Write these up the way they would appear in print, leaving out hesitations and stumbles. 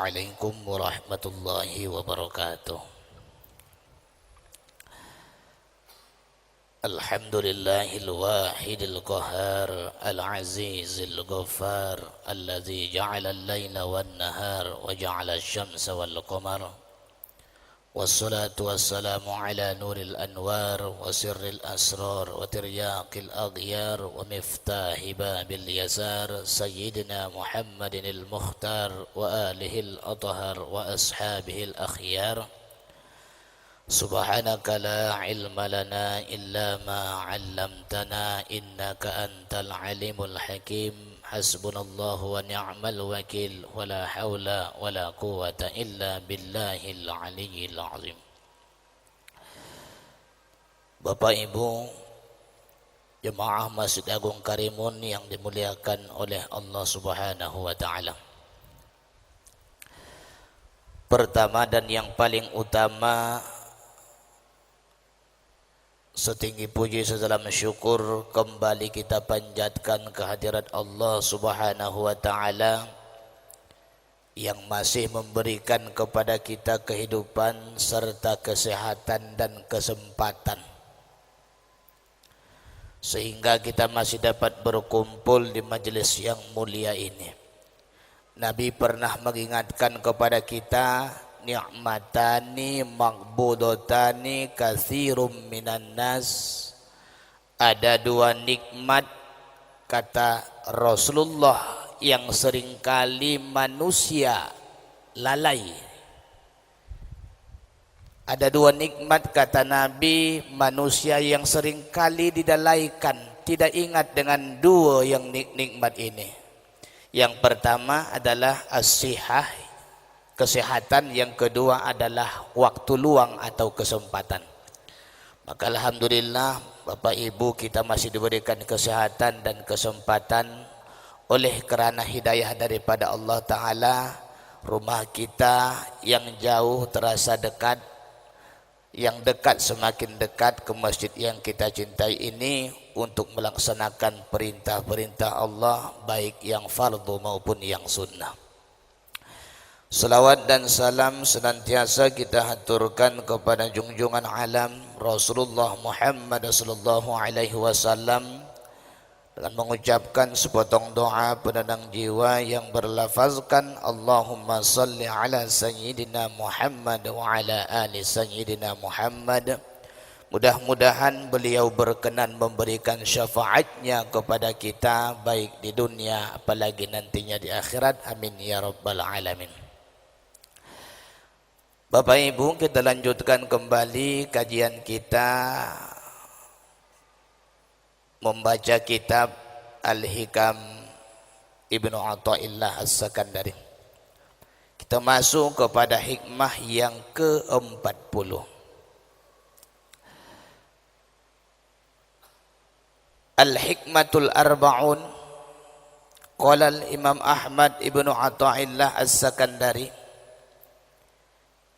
Assalamualaikum warahmatullahi wabarakatuh. Alhamdulillahil wahidil qahhar al-azizil ghaffar alladzi ja'ala al-laila wan-nahar wa ja'ala asy-syamsa wal-qamara. Wassalatu wassalamu ala nuril anwar wa sirril asrar wa tiryaqil aghyar wa miftahi babil yasar sayyidina Muhammadinil mukhtar wa alihil athhar wa ashabihil akhyar. Subhanaka la ilma lana illa ma 'allamtana innaka antal alimul hakim. Hasbunallahu wa ni'mal wakil wa la haula wa la quwwata illa billahil aliyyil azim. Bapak Ibu jemaah Masjid Agung Karimun yang dimuliakan oleh Allah Subhanahu wa taala. Pertama dan yang paling utama, setinggi puji sedalam syukur kembali kita panjatkan kehadirat Allah Subhanahu wa taala yang masih memberikan kepada kita kehidupan serta kesehatan dan kesempatan sehingga kita masih dapat berkumpul di majelis yang mulia ini. Nabi pernah mengingatkan kepada kita, ni'matani maghbudatani katsirum minan nas. Ada dua nikmat, kata Rasulullah, yang seringkali manusia lalai. Ada dua nikmat, kata Nabi, manusia yang seringkali dilalaikan, tidak ingat dengan dua yang nikmat ini. Yang pertama adalah as-sihah, kesehatan. Yang kedua adalah waktu luang atau kesempatan. Maka alhamdulillah Bapak Ibu, kita masih diberikan kesehatan dan kesempatan oleh kerana hidayah daripada Allah Ta'ala. Rumah kita yang jauh terasa dekat, yang dekat semakin dekat ke masjid yang kita cintai ini untuk melaksanakan perintah-perintah Allah, baik yang fardu maupun yang sunnah. Salawat dan salam senantiasa kita haturkan kepada junjungan alam Rasulullah Muhammad sallallahu alaihi wasallam dengan mengucapkan sepotong doa penenang jiwa yang berlafazkan Allahumma salli ala sayyidina Muhammad wa ala ali sayyidina Muhammad. Mudah-mudahan beliau berkenan memberikan syafaatnya kepada kita baik di dunia apalagi nantinya di akhirat. Amin ya rabbal alamin. Bapak Ibu, kita lanjutkan kembali kajian kita membaca kitab Al-Hikam Ibnu Athaillah As-Sakandari. Kita masuk kepada hikmah yang ke-40. Al-Hikmatul Arba'un. Qala al-Imam Ahmad Ibnu Athaillah As-Sakandari.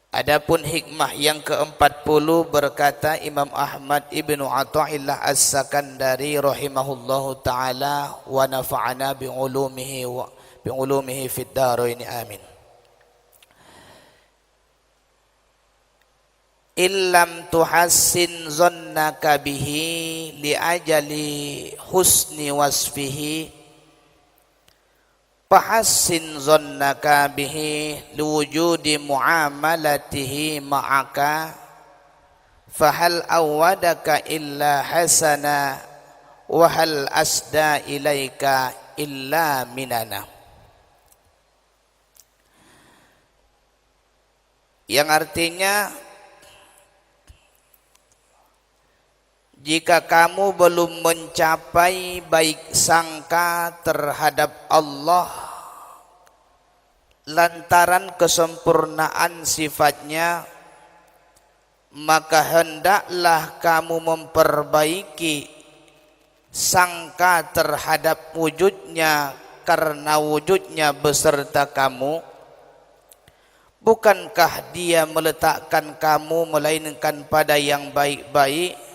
Adapun hikmah yang ke-40, berkata Imam Ahmad Ibnu Athaillah As-Sakandari rahimahullahu taala wa nafa'ana bi'ulumihi fid dharain amin. Illam tuhassin zannaka bihi li ajali husni wasfihi fahassin zannaka bihi liwujudi muamalatihi ma'aka fahal awadaka illa hasana wa hal asda ilaika illa minana. Yang artinya, jika kamu belum mencapai baik sangka terhadap Allah lantaran kesempurnaan sifatnya, maka hendaklah kamu memperbaiki sangka terhadap wujudnya, karena wujudnya beserta kamu. Bukankah dia meletakkan kamu melainkan pada yang baik-baik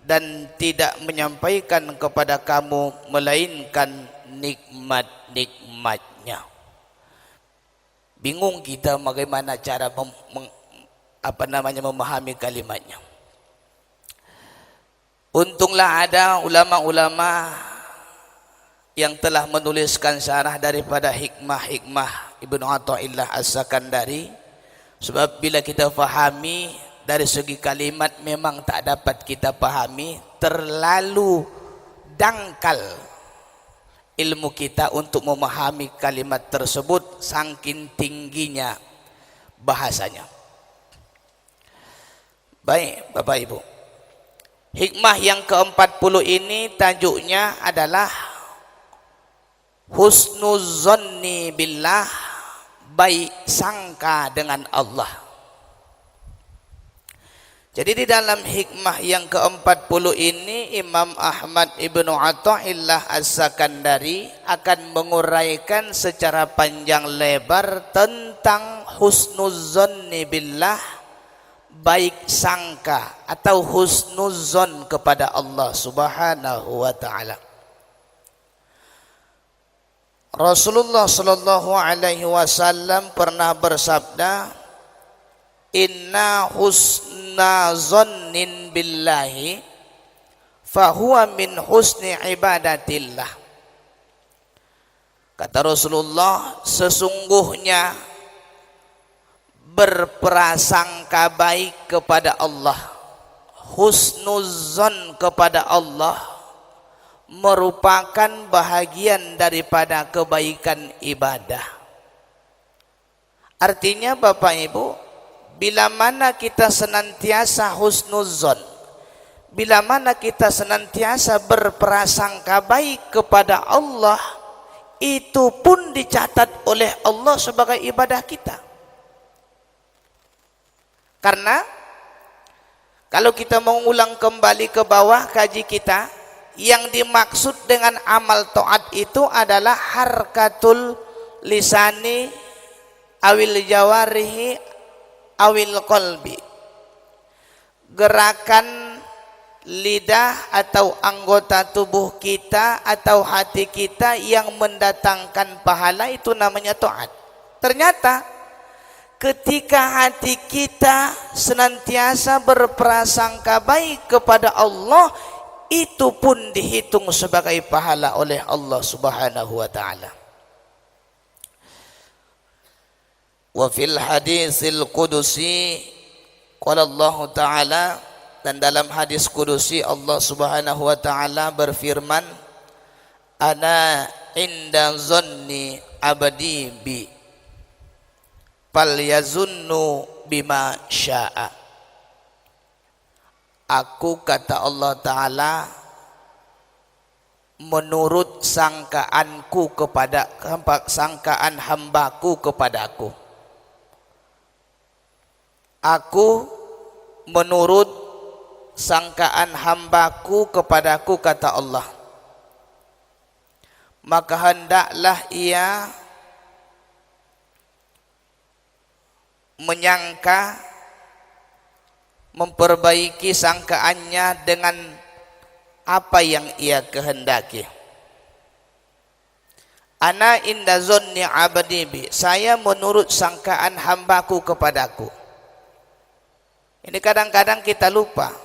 dan tidak menyampaikan kepada kamu melainkan nikmat-nikmatnya. bingung kita bagaimana cara memahami kalimatnya. Untunglah ada ulama-ulama yang telah menuliskan syarah daripada hikmah-hikmah Ibnu Athaillah As-Sakandari. Sebab bila kita fahami dari segi kalimat memang tak dapat kita pahami, terlalu dangkal ilmu kita untuk memahami kalimat tersebut saking tingginya bahasanya. Baik Bapak Ibu, hikmah yang ke-40 ini tajuknya adalah husnuzanni billah, baik sangka dengan Allah. Jadi di dalam hikmah yang ke-40 ini Imam Ahmad Ibnu Athaillah As-Sakandari akan menguraikan secara panjang lebar tentang husnuzanni billah, baik sangka atau husnuzon kepada Allah Subhanahu wa taala. Rasulullah sallallahu alaihi wasallam pernah bersabda, "Inna husna zannin billahi fahuwa min husni ibadatillah." Kata Rasulullah, sesungguhnya berprasangka baik kepada Allah, husnuzon kepada Allah merupakan bahagian daripada kebaikan ibadah. Artinya Bapak Ibu, bila mana kita senantiasa husnuzon, bila mana kita senantiasa berprasangka baik kepada Allah, itu pun dicatat oleh Allah sebagai ibadah kita. Karena kalau kita mengulang kembali ke bawah kaji kita, yang dimaksud dengan amal taat itu adalah harkatul lisani awil jawarihi awil qalbi, gerakan lidah atau anggota tubuh kita atau hati kita yang mendatangkan pahala, itu namanya taat. Ternyata ketika hati kita senantiasa berprasangka baik kepada Allah, itu pun dihitung sebagai pahala oleh Allah Subhanahu wa taala. Wa fil hadisil qudusi qala Allah taala, dan dalam hadis kudusi Allah Subhanahu wa taala berfirman, ana inda zanni abdi bi fal yazunnu bima syaa. Aku, kata Allah Ta'ala, menurut sangkaanku kepada sangkaan hambaku kepadaku. Aku menurut sangkaan hambaku kepadaku, kata Allah. Maka hendaklah ia menyangka, memperbaiki sangkaannya dengan apa yang ia kehendaki. Ana inda zanni abdi bi, saya menurut sangkaan hambaku kepadaku. Ini kadang-kadang kita lupa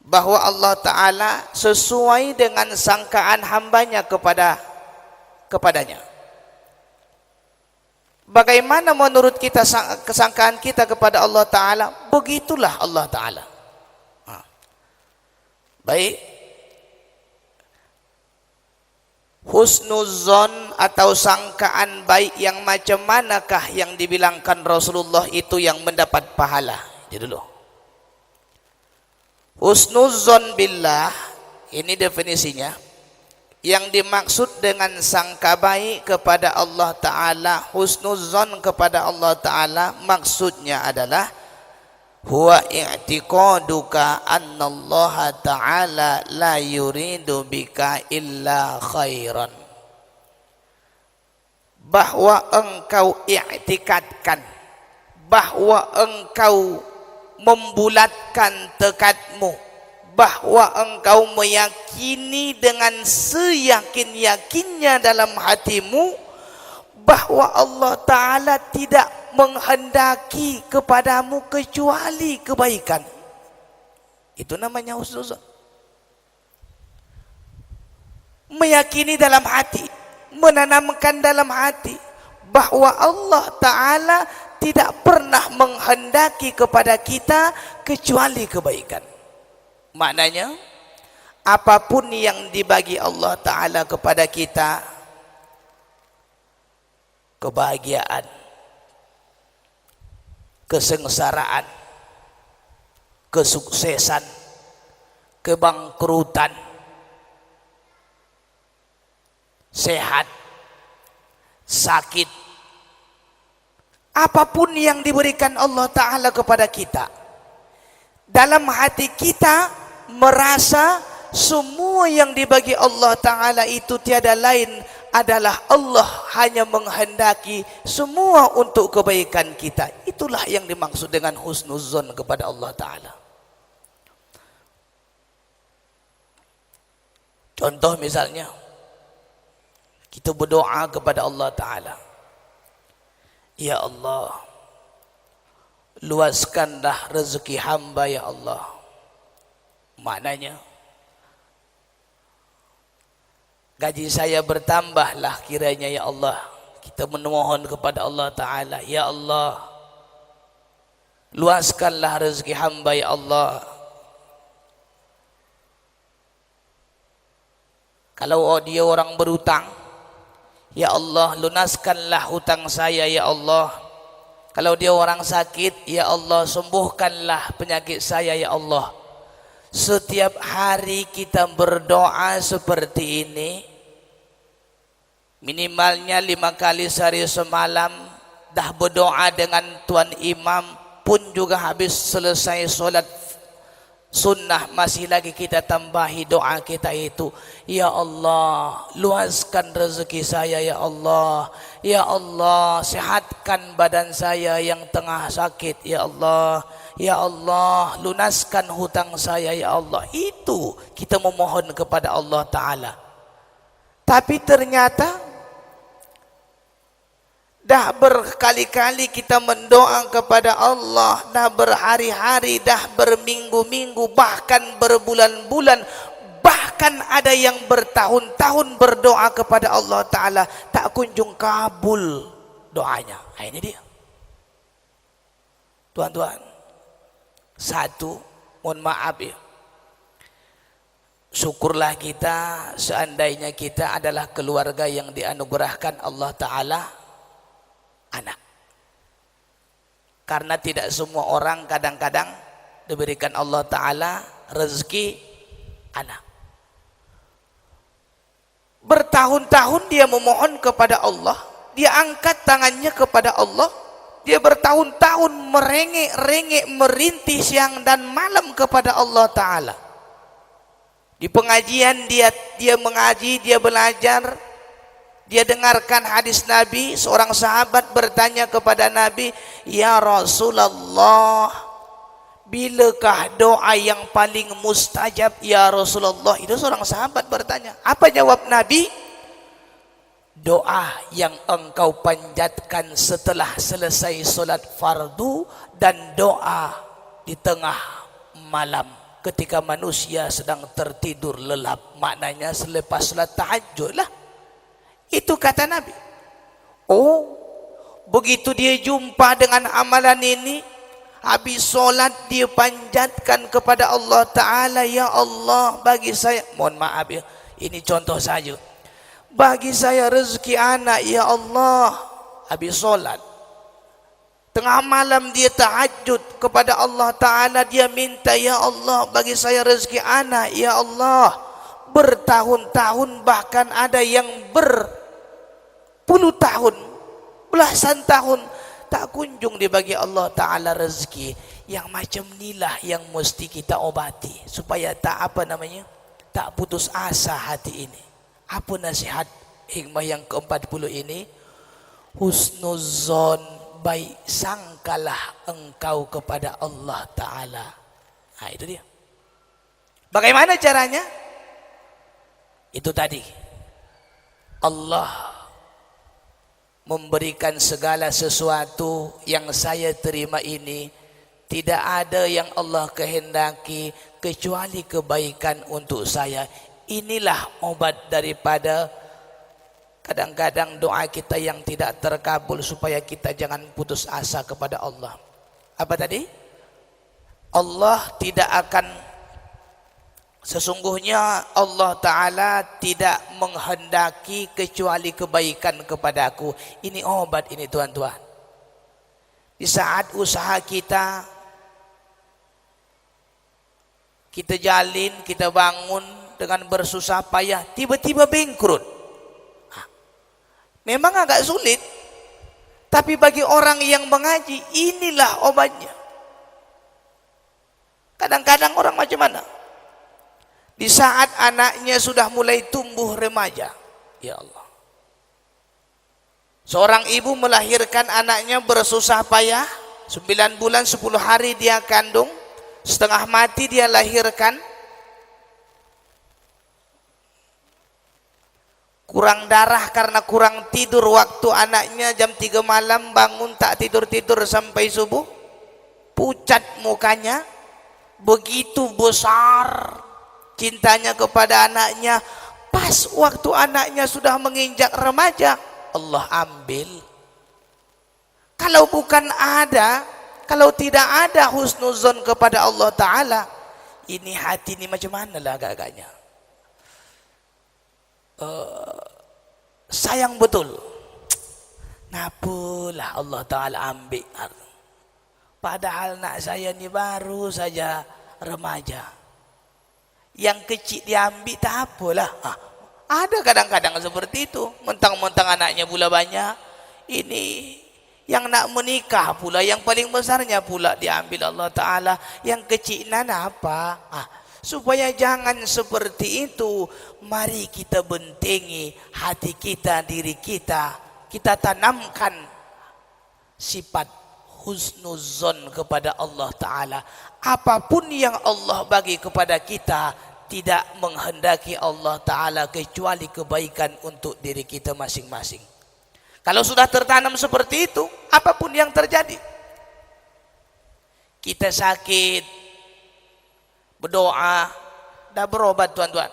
bahwa Allah Ta'ala sesuai dengan sangkaan hambanya kepadanya. Bagaimana menurut kita kesangkaan kita kepada Allah Ta'ala, begitulah Allah Ta'ala. Baik, husnuzon atau sangkaan baik yang macam manakah yang dibilangkan Rasulullah itu yang mendapat pahala? Jadi dulu, husnuzon billah ini definisinya. Yang dimaksud dengan sangka baik kepada Allah Ta'ala, husnuzon kepada Allah Ta'ala, maksudnya adalah huwa i'tiqaduka annallaha ta'ala la yuridu bika illa khairan. Bahwa engkau i'tikadkan, bahwa engkau membulatkan tekadmu, bahwa engkau meyakini dengan seyakin-yakinnya dalam hatimu bahwa Allah Ta'ala tidak menghendaki kepadamu kecuali kebaikan. Itu namanya husnuzon. Meyakini dalam hati, menanamkan dalam hati bahwa Allah Ta'ala tidak pernah menghendaki kepada kita kecuali kebaikan. Maknanya, apapun yang dibagi Allah Ta'ala kepada kita, kebahagiaan, kesengsaraan, kesuksesan, kebangkrutan, sehat, sakit, apapun yang diberikan Allah Ta'ala kepada kita, dalam hati kita merasa semua yang dibagi Allah Ta'ala itu tiada lain adalah Allah hanya menghendaki semua untuk kebaikan kita. Itulah yang dimaksud dengan husnuzon kepada Allah Ta'ala. Contoh misalnya, kita berdoa kepada Allah Ta'ala, ya Allah, luaskanlah rezeki hamba ya Allah. Maknanya, gaji saya bertambahlah kiranya ya Allah. Kita memohon kepada Allah Ta'ala, ya Allah, luaskanlah rezeki hamba ya Allah. Kalau dia orang berhutang, ya Allah, lunaskanlah hutang saya ya Allah. Kalau dia orang sakit, ya Allah, sembuhkanlah penyakit saya ya Allah. Setiap hari kita berdoa seperti ini, minimalnya 5 kali sehari semalam. Dah berdoa dengan tuan imam pun juga habis selesai solat sunnah, masih lagi kita tambahi doa kita itu, ya Allah, luaskan rezeki saya ya Allah. Ya Allah, sehatkan badan saya yang tengah sakit ya Allah. Ya Allah, lunaskan hutang saya ya Allah. Itu kita memohon kepada Allah Ta'ala. Tapi ternyata dah berkali-kali kita mendoa kepada Allah, dah berhari-hari, dah berminggu-minggu, bahkan berbulan-bulan, bahkan ada yang bertahun-tahun berdoa kepada Allah Ta'ala, tak kunjung kabul doanya. Nah, ini dia. Tuan-tuan, satu, mohon maaf ya, syukurlah kita seandainya kita adalah keluarga yang dianugerahkan Allah Ta'ala anak. Karena tidak semua orang kadang-kadang diberikan Allah Ta'ala rezeki anak. Bertahun-tahun dia memohon kepada Allah, dia angkat tangannya kepada Allah, dia bertahun-tahun merengek-rengek, merintih siang dan malam kepada Allah Ta'ala. Di pengajian dia mengaji, dia belajar, dia dengarkan hadis Nabi. Seorang sahabat bertanya kepada Nabi, ya Rasulullah, bilakah doa yang paling mustajab ya Rasulullah? Itu seorang sahabat bertanya. Apa jawab Nabi? Doa yang engkau panjatkan setelah selesai solat fardu dan doa di tengah malam ketika manusia sedang tertidur lelap. Maknanya selepas solat tahajud lah. Itu kata Nabi. Oh, begitu dia jumpa dengan amalan ini, habis solat dia panjatkan kepada Allah Ta'ala, ya Allah, bagi saya, mohon maaf ya, ini contoh saja, bagi saya rezeki anak ya Allah. Habis solat, tengah malam dia tahajud kepada Allah Ta'ala, dia minta, ya Allah, bagi saya rezeki anak ya Allah. Bertahun-tahun, bahkan ada yang berpuluh tahun, belasan tahun, tak kunjung dibagi Allah Ta'ala rezeki. Yang macam inilah yang mesti kita obati, supaya tak tak putus asa hati ini. Apa nasihat hikmah yang ke-40 ini? Husnuzon, baik sangkalah engkau kepada Allah Ta'ala. Nah, itu dia. Bagaimana caranya? Itu tadi, Allah memberikan segala sesuatu yang saya terima ini, tidak ada yang Allah kehendaki kecuali kebaikan untuk saya. Inilah obat daripada kadang-kadang doa kita yang tidak terkabul, supaya kita jangan putus asa kepada Allah. Apa tadi? Allah tidak akan, sesungguhnya Allah Ta'ala tidak menghendaki kecuali kebaikan kepadaku. Ini obat ini tuan-tuan. Di saat usaha kita jalin, kita bangun dengan bersusah payah, tiba-tiba bangkrut. Memang agak sulit, tapi bagi orang yang mengaji, inilah obatnya. Kadang-kadang orang macam mana? Di saat anaknya sudah mulai tumbuh remaja, ya Allah. Seorang ibu melahirkan anaknya bersusah payah, 9 bulan 10 hari dia kandung, setengah mati dia lahirkan. Kurang darah karena kurang tidur waktu anaknya, jam 3 malam bangun tak tidur-tidur sampai subuh. Pucat mukanya, begitu besar cintanya kepada anaknya. Pas waktu anaknya sudah menginjak remaja, Allah ambil. Kalau bukan ada, kalau tidak ada husnuzon kepada Allah Ta'ala, ini hati ini macam mana lah agak-agaknya. Sayang betul. Napalah Allah Ta'ala ambil. Padahal nak saya ni baru saja remaja. Yang kecil diambil tak apalah. Ada kadang-kadang seperti itu. Mentang-mentang anaknya pula banyak. Ini yang nak menikah pula, yang paling besarnya pula diambil Allah Ta'ala. Yang kecil nana apa? Supaya jangan seperti itu, mari kita bentengi hati kita, diri kita. Kita tanamkan sifat husnuzon kepada Allah Ta'ala. Apapun yang Allah bagi kepada kita, tidak menghendaki Allah Ta'ala kecuali kebaikan untuk diri kita masing-masing. Kalau sudah tertanam seperti itu, apapun yang terjadi, kita sakit, berdoa, dah berobat tuan-tuan.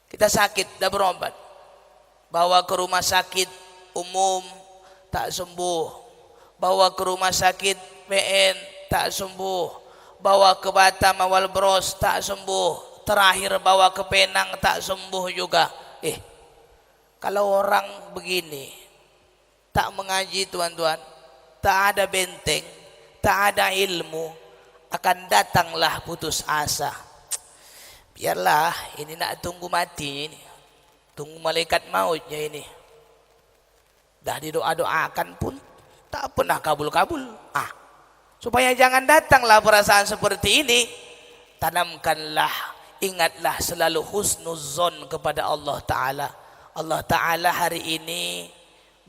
Kita sakit, dah berobat. Bawa ke rumah sakit umum, tak sembuh. Bawa ke rumah sakit PN, tak sembuh. Bawa ke Batam Awal Bros, tak sembuh. Terakhir bawa ke Penang, tak sembuh juga. Kalau orang begini, tak mengaji tuan-tuan, tak ada benteng, tak ada ilmu, akan datanglah putus asa. Biarlah, ini nak tunggu mati ini, tunggu malaikat mautnya ini. Dah didoa-doakan pun tak pernah kabul-kabul. Supaya jangan datanglah perasaan seperti ini, tanamkanlah, ingatlah selalu husnuzon kepada Allah Ta'ala. Allah Ta'ala hari ini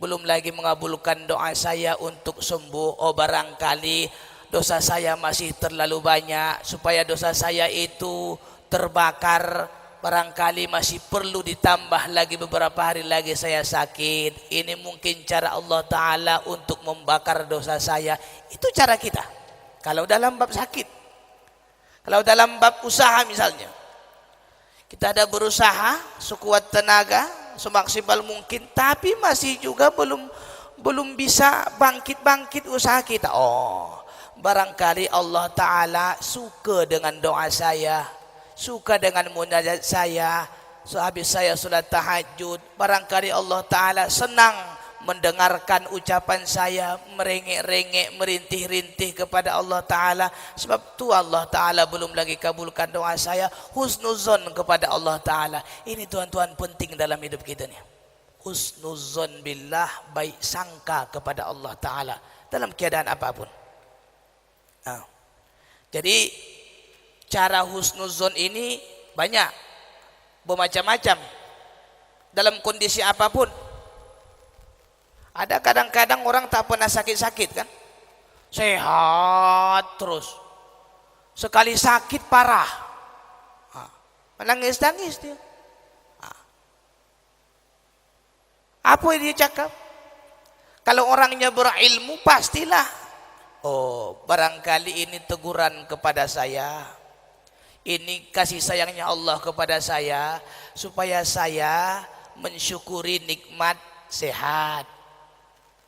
belum lagi mengabulkan doa saya untuk sembuh. Barangkali dosa saya masih terlalu banyak, supaya dosa saya itu terbakar. Barangkali masih perlu ditambah lagi beberapa hari lagi saya sakit. Ini mungkin cara Allah Ta'ala untuk membakar dosa saya. Itu cara kita kalau dalam bab sakit. Kalau dalam bab usaha misalnya, kita ada berusaha sekuat tenaga, semaksimal mungkin, tapi masih juga belum bisa bangkit usaha kita. Barangkali Allah Ta'ala suka dengan doa saya, suka dengan munajat saya. Sehabis saya solat tahajud, barangkali Allah Ta'ala senang mendengarkan ucapan saya, merengek-rengek, merintih-rintih kepada Allah Ta'ala. Sebab tu Allah Ta'ala belum lagi kabulkan doa saya. Husnuzon kepada Allah Ta'ala. Ini tuan-tuan penting dalam hidup kita ni. Husnuzon billah, baik sangka kepada Allah Ta'ala dalam keadaan apapun. Jadi cara husnuzon ini banyak, bermacam-macam, dalam kondisi apapun. Ada kadang-kadang orang tak pernah sakit-sakit kan, sehat terus. Sekali sakit parah, menangis-nangis dia. Apa yang dia cakap? Kalau orangnya berilmu pastilah, oh barangkali ini teguran kepada saya, ini kasih sayangnya Allah kepada saya, supaya saya mensyukuri nikmat sehat.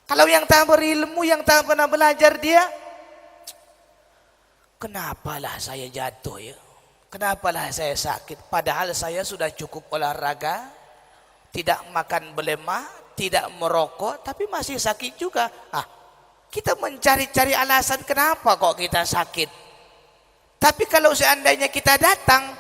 Kalau yang tak berilmu, yang tak pernah belajar dia, kenapalah saya jatuh ya? Kenapalah saya sakit? Padahal saya sudah cukup olahraga, tidak makan berlemak, tidak merokok, tapi masih sakit juga. Kita mencari-cari alasan kenapa kok kita sakit. Tapi kalau seandainya kita datang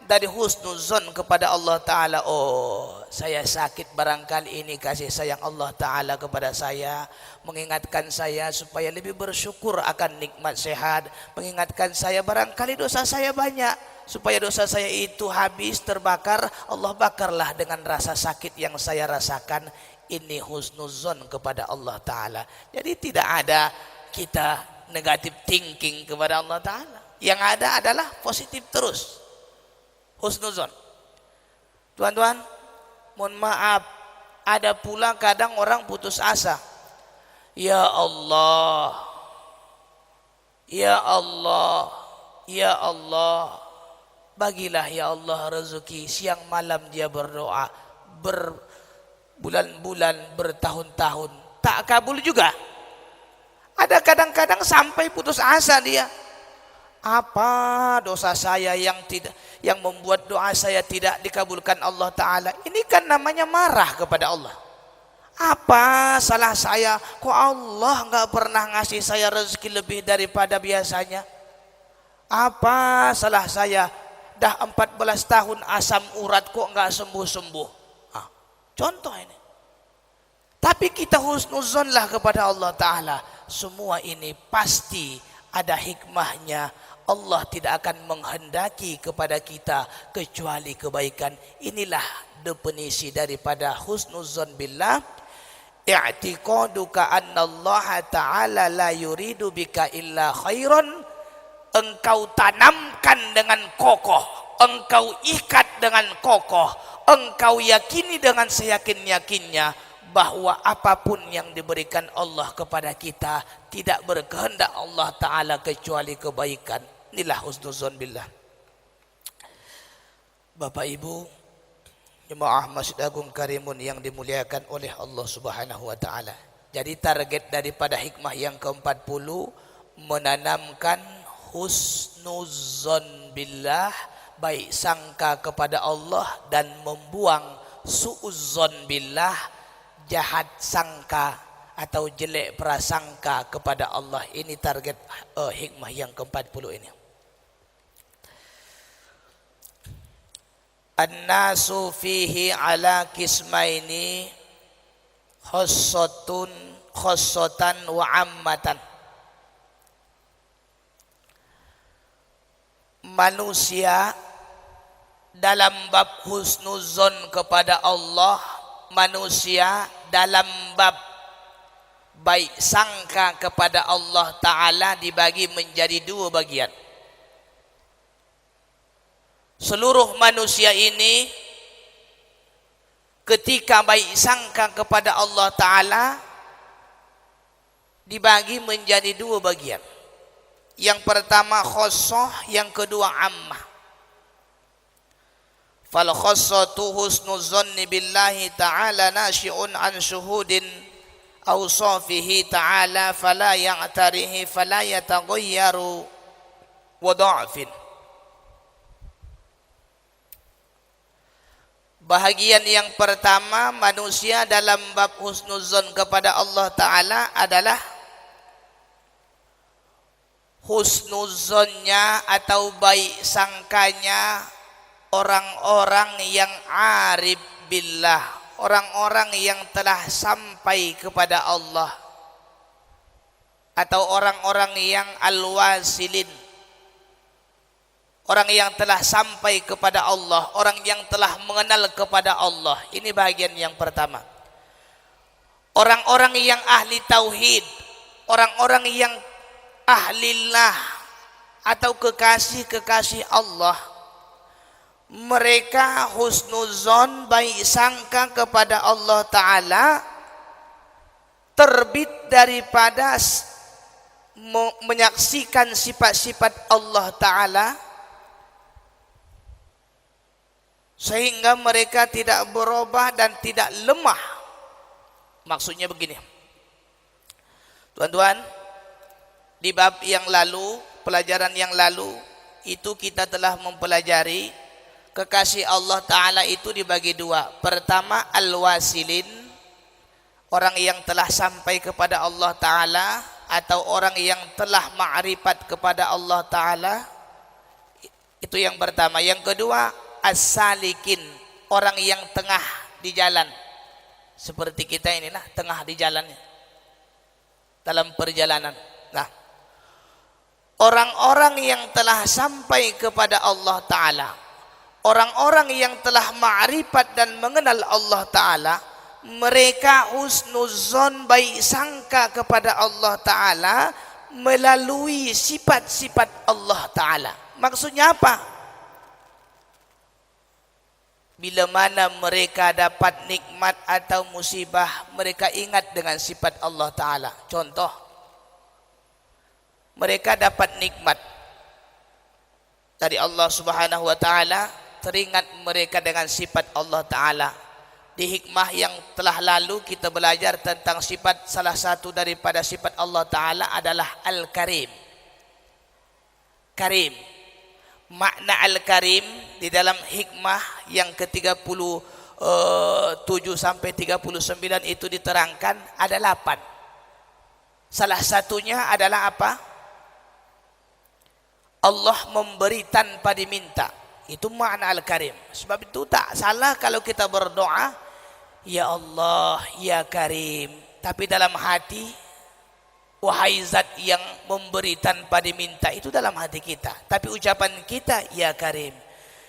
dari husnuzon kepada Allah Ta'ala, oh saya sakit, barangkali ini kasih sayang Allah Ta'ala kepada saya, mengingatkan saya supaya lebih bersyukur akan nikmat sehat, mengingatkan saya barangkali dosa saya banyak, supaya dosa saya itu habis terbakar, Allah bakarlah dengan rasa sakit yang saya rasakan. Ini husnuzon kepada Allah Ta'ala. Jadi tidak ada kita negatif thinking kepada Allah Ta'ala. Yang ada adalah positif terus, husnuzon. Tuan-tuan, mohon maaf, ada pula kadang orang putus asa. Ya Allah, ya Allah, ya Allah, bagilah ya Allah rezeki. Siang malam dia berdoa, berbulan-bulan, bertahun-tahun, tak kabul juga. Ada kadang-kadang sampai putus asa dia. Apa dosa saya yang membuat doa saya tidak dikabulkan Allah Ta'ala? Ini kan namanya marah kepada Allah. Apa salah saya? Kok Allah nggak pernah ngasih saya rezeki lebih daripada biasanya? Apa salah saya? Dah 14 tahun asam urat kok nggak sembuh-sembuh? Contoh ini. Tapi kita husnuzonlah kepada Allah Ta'ala. Semua ini pasti ada hikmahnya. Allah tidak akan menghendaki kepada kita kecuali kebaikan. Inilah definisi daripada husnuzon billah. I'tiqaduka anna Allah Ta'ala la yuridu bika illa khairan. Engkau tanamkan dengan kokoh, engkau ikat dengan kokoh, engkau yakini dengan seyakin-yakinnya bahwa apapun yang diberikan Allah kepada kita tidak berkehendak Allah Ta'ala kecuali kebaikan. Inilah husnuzon billah. Bapak Ibu jemaah Masjid Agung Karimun yang dimuliakan oleh Allah Subhanahu wa Ta'ala. Jadi target daripada hikmah yang ke-40 menanamkan husnuzon billah, baik sangka kepada Allah, dan membuang su'uzzon billah, jahat sangka atau jelek prasangka kepada Allah. Ini target hikmah yang ke-40 ini. An-nasu fihi ala kismaini khossatan wa ammatan. Manusia dalam bab husnuzon kepada Allah, manusia dalam bab baik sangka kepada Allah Ta'ala dibagi menjadi dua bagian. Seluruh manusia ini ketika baik sangka kepada Allah Ta'ala dibagi menjadi dua bagian. Yang pertama khosoh, yang kedua ammah. Fal khossatu husnuzonni billahi ta'ala nasyi'un an syuhudin awsafihi ta'ala fala ya'tarihi fala yataghayyaru wa dha'fin. Bahagian yang pertama, manusia dalam bab husnuzon kepada Allah Ta'ala adalah husnuzonnya atau baik sangkanya orang-orang yang arif billah, orang-orang yang telah sampai kepada Allah, atau orang-orang yang al-wasilin, orang yang telah sampai kepada Allah, orang yang telah mengenal kepada Allah. Ini bagian yang pertama. Orang-orang yang ahli tauhid, orang-orang yang ahlillah atau kekasih-kekasih Allah, mereka husnuzon, baik sangka kepada Allah Ta'ala, terbit daripada menyaksikan sifat-sifat Allah Ta'ala, sehingga mereka tidak berubah dan tidak lemah. Maksudnya begini, tuan-tuan, di bab yang lalu, pelajaran yang lalu, itu kita telah mempelajari kekasih Allah Ta'ala itu dibagi dua. Pertama, al-wasilin, orang yang telah sampai kepada Allah Ta'ala, atau orang yang telah ma'rifat kepada Allah Ta'ala. Itu yang pertama. Yang kedua, as-salikin, orang yang tengah di jalan. Seperti kita inilah, tengah di jalannya, dalam perjalanan. Nah, orang-orang yang telah sampai kepada Allah Ta'ala, orang-orang yang telah ma'rifat dan mengenal Allah Ta'ala, mereka husnuzon, baik sangka kepada Allah Ta'ala melalui sifat-sifat Allah Ta'ala. Maksudnya apa? Bila mana mereka dapat nikmat atau musibah, mereka ingat dengan sifat Allah Ta'ala. Contoh, mereka dapat nikmat dari Allah Subhanahu wa Ta'ala, teringat mereka dengan sifat Allah Ta'ala. Di hikmah yang telah lalu kita belajar tentang sifat, salah satu daripada sifat Allah Ta'ala adalah Al-Karim. Karim. Makna Al-Karim di dalam hikmah yang ke-37 sampai 39 itu diterangkan ada 8. Salah satunya adalah apa? Allah memberi tanpa diminta. Itu makna Al-Karim. Sebab itu tak salah kalau kita berdoa, ya Allah, ya Karim, tapi dalam hati, wahai zat yang memberi tanpa diminta, itu dalam hati kita. Tapi ucapan kita, ya Karim,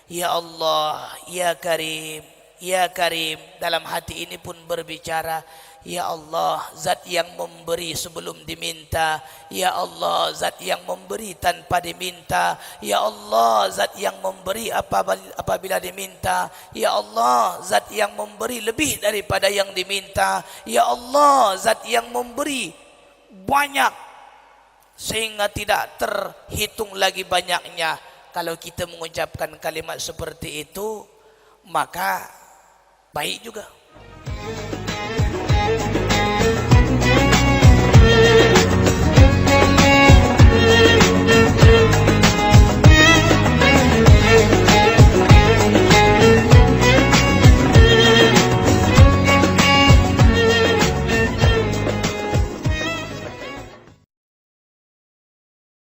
ya Allah, ya Karim, ya Karim, dalam hati ini pun berbicara, ya Allah, zat yang memberi sebelum diminta, ya Allah, zat yang memberi tanpa diminta, ya Allah, zat yang memberi apabila diminta, ya Allah, zat yang memberi lebih daripada yang diminta, ya Allah, zat yang memberi banyak sehingga tidak terhitung lagi banyaknya. Kalau kita mengucapkan kalimat seperti itu, maka baik juga.